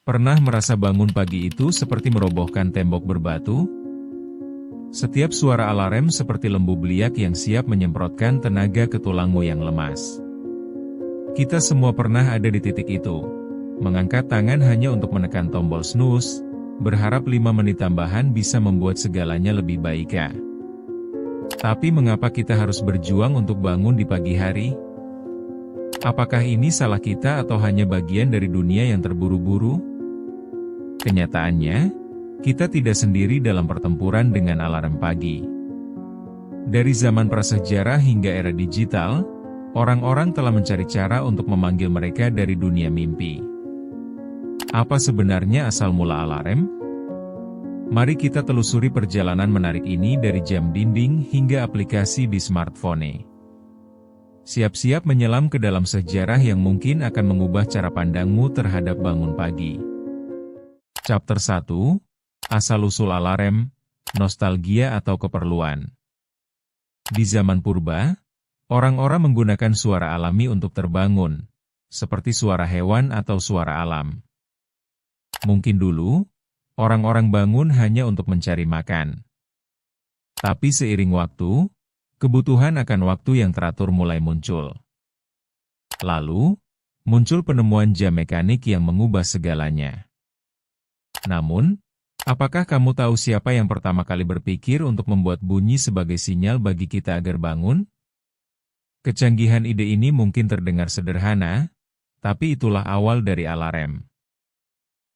Pernah merasa bangun pagi itu seperti merobohkan tembok berbatu? Setiap suara alarm seperti lembu beliak yang siap menyemprotkan tenaga ke tulangmu yang lemas. Kita semua pernah ada di titik itu. Mengangkat tangan hanya untuk menekan tombol snooze, berharap 5 menit tambahan bisa membuat segalanya lebih baik ya. Tapi mengapa kita harus berjuang untuk bangun di pagi hari? Apakah ini salah kita atau hanya bagian dari dunia yang terburu-buru? Kenyataannya, kita tidak sendiri dalam pertempuran dengan alarm pagi. Dari zaman prasejarah hingga era digital, orang-orang telah mencari cara untuk memanggil mereka dari dunia mimpi. Apa sebenarnya asal mula alarm? Mari kita telusuri perjalanan menarik ini dari jam dinding hingga aplikasi di smartphone. Siap-siap menyelam ke dalam sejarah yang mungkin akan mengubah cara pandangmu terhadap bangun pagi. Chapter 1, Asal-usul alarm, nostalgia atau keperluan. Di zaman purba, orang-orang menggunakan suara alami untuk terbangun, seperti suara hewan atau suara alam. Mungkin dulu, orang-orang bangun hanya untuk mencari makan. Tapi seiring waktu, kebutuhan akan waktu yang teratur mulai muncul. Lalu, muncul penemuan jam mekanik yang mengubah segalanya. Namun, apakah kamu tahu siapa yang pertama kali berpikir untuk membuat bunyi sebagai sinyal bagi kita agar bangun? Kecanggihan ide ini mungkin terdengar sederhana, tapi itulah awal dari alarm.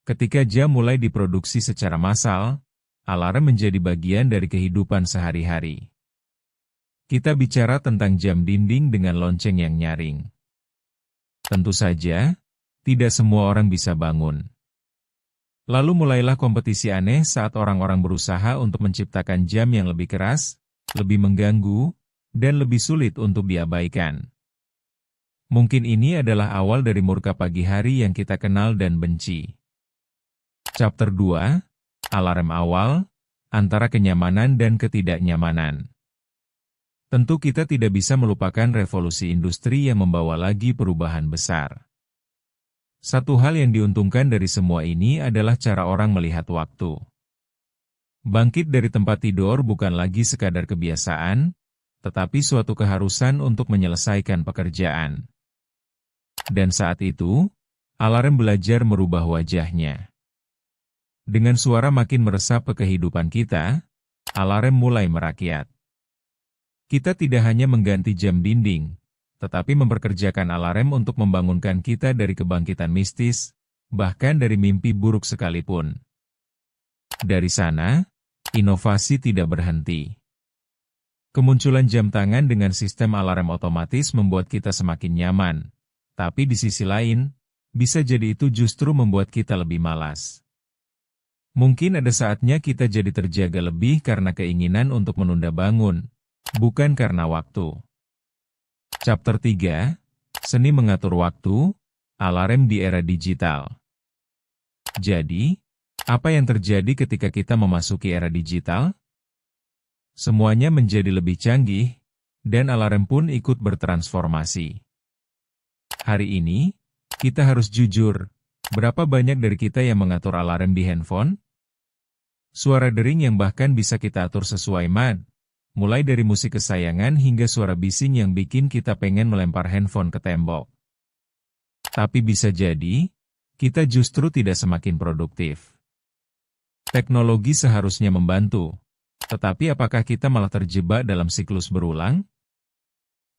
Ketika jam mulai diproduksi secara massal, alarm menjadi bagian dari kehidupan sehari-hari. Kita bicara tentang jam dinding dengan lonceng yang nyaring. Tentu saja, tidak semua orang bisa bangun. Lalu mulailah kompetisi aneh saat orang-orang berusaha untuk menciptakan jam yang lebih keras, lebih mengganggu, dan lebih sulit untuk diabaikan. Mungkin ini adalah awal dari murka pagi hari yang kita kenal dan benci. Chapter 2, Alarm awal, antara kenyamanan dan ketidaknyamanan. Tentu kita tidak bisa melupakan revolusi industri yang membawa lagi perubahan besar. Satu hal yang diuntungkan dari semua ini adalah cara orang melihat waktu. Bangkit dari tempat tidur bukan lagi sekadar kebiasaan, tetapi suatu keharusan untuk menyelesaikan pekerjaan. Dan saat itu, alarm belajar merubah wajahnya. Dengan suara makin meresap ke kehidupan kita, alarm mulai merakyat. Kita tidak hanya mengganti jam dinding, tetapi memperkerjakan alarm untuk membangunkan kita dari kebangkitan mistis, bahkan dari mimpi buruk sekalipun. Dari sana, inovasi tidak berhenti. Kemunculan jam tangan dengan sistem alarm otomatis membuat kita semakin nyaman, tapi di sisi lain, bisa jadi itu justru membuat kita lebih malas. Mungkin ada saatnya kita jadi terjaga lebih karena keinginan untuk menunda bangun, bukan karena waktu. Chapter 3, Seni mengatur waktu, alarm di era digital. Jadi, apa yang terjadi ketika kita memasuki era digital? Semuanya menjadi lebih canggih, dan alarm pun ikut bertransformasi. Hari ini, kita harus jujur, berapa banyak dari kita yang mengatur alarm di handphone? Suara dering yang bahkan bisa kita atur sesuai mood. Mulai dari musik kesayangan hingga suara bising yang bikin kita pengen melempar handphone ke tembok. Tapi bisa jadi, kita justru tidak semakin produktif. Teknologi seharusnya membantu, tetapi apakah kita malah terjebak dalam siklus berulang?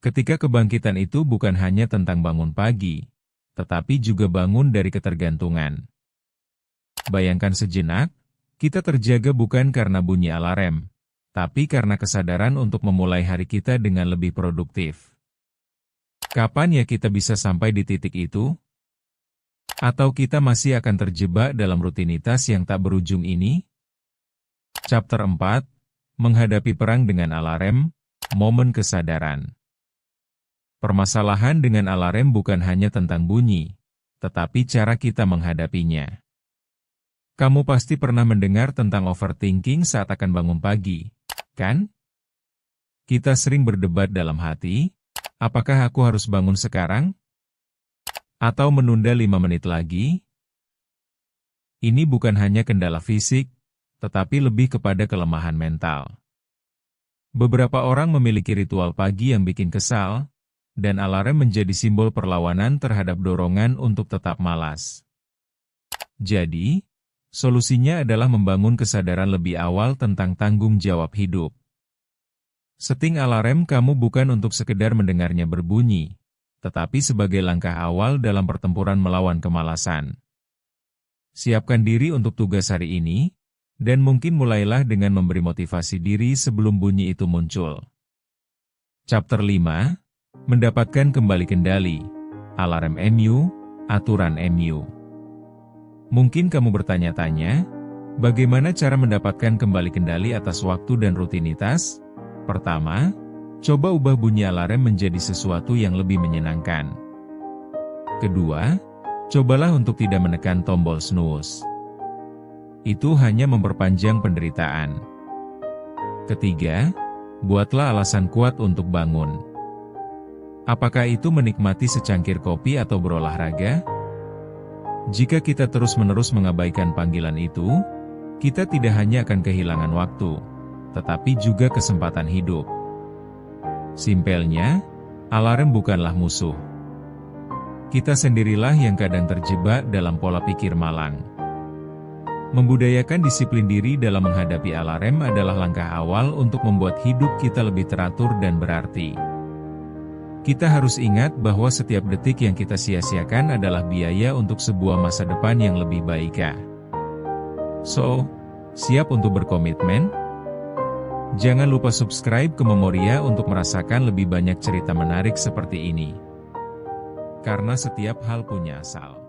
Ketika kebangkitan itu bukan hanya tentang bangun pagi, tetapi juga bangun dari ketergantungan. Bayangkan sejenak, kita terjaga bukan karena bunyi alarm, tapi karena kesadaran untuk memulai hari kita dengan lebih produktif. Kapan ya kita bisa sampai di titik itu? Atau kita masih akan terjebak dalam rutinitas yang tak berujung ini? Chapter 4, Menghadapi perang dengan alarm, momen kesadaran. Permasalahan dengan alarm bukan hanya tentang bunyi, tetapi cara kita menghadapinya. Kamu pasti pernah mendengar tentang overthinking saat akan bangun pagi, kan? Kita sering berdebat dalam hati, apakah aku harus bangun sekarang? Atau menunda 5 menit lagi? Ini bukan hanya kendala fisik, tetapi lebih kepada kelemahan mental. Beberapa orang memiliki ritual pagi yang bikin kesal, dan alarm menjadi simbol perlawanan terhadap dorongan untuk tetap malas. Jadi, solusinya adalah membangun kesadaran lebih awal tentang tanggung jawab hidup. Setting alarm kamu bukan untuk sekedar mendengarnya berbunyi, tetapi sebagai langkah awal dalam pertempuran melawan kemalasan. Siapkan diri untuk tugas hari ini, dan mungkin mulailah dengan memberi motivasi diri sebelum bunyi itu muncul. Chapter 5, Mendapatkan Kembali Kendali, Alarm MU, Aturan MU. Mungkin kamu bertanya-tanya, bagaimana cara mendapatkan kembali kendali atas waktu dan rutinitas? Pertama, coba ubah bunyi alarm menjadi sesuatu yang lebih menyenangkan. Kedua, cobalah untuk tidak menekan tombol snooze. Itu hanya memperpanjang penderitaan. Ketiga, buatlah alasan kuat untuk bangun. Apakah itu menikmati secangkir kopi atau berolahraga? Jika kita terus-menerus mengabaikan panggilan itu, kita tidak hanya akan kehilangan waktu, tetapi juga kesempatan hidup. Simpelnya, alarm bukanlah musuh. Kita sendirilah yang kadang terjebak dalam pola pikir malang. Membudayakan disiplin diri dalam menghadapi alarm adalah langkah awal untuk membuat hidup kita lebih teratur dan berarti. Kita harus ingat bahwa setiap detik yang kita sia-siakan adalah biaya untuk sebuah masa depan yang lebih baik. So, siap untuk berkomitmen? Jangan lupa subscribe ke Memoria untuk merasakan lebih banyak cerita menarik seperti ini. Karena setiap hal punya asal.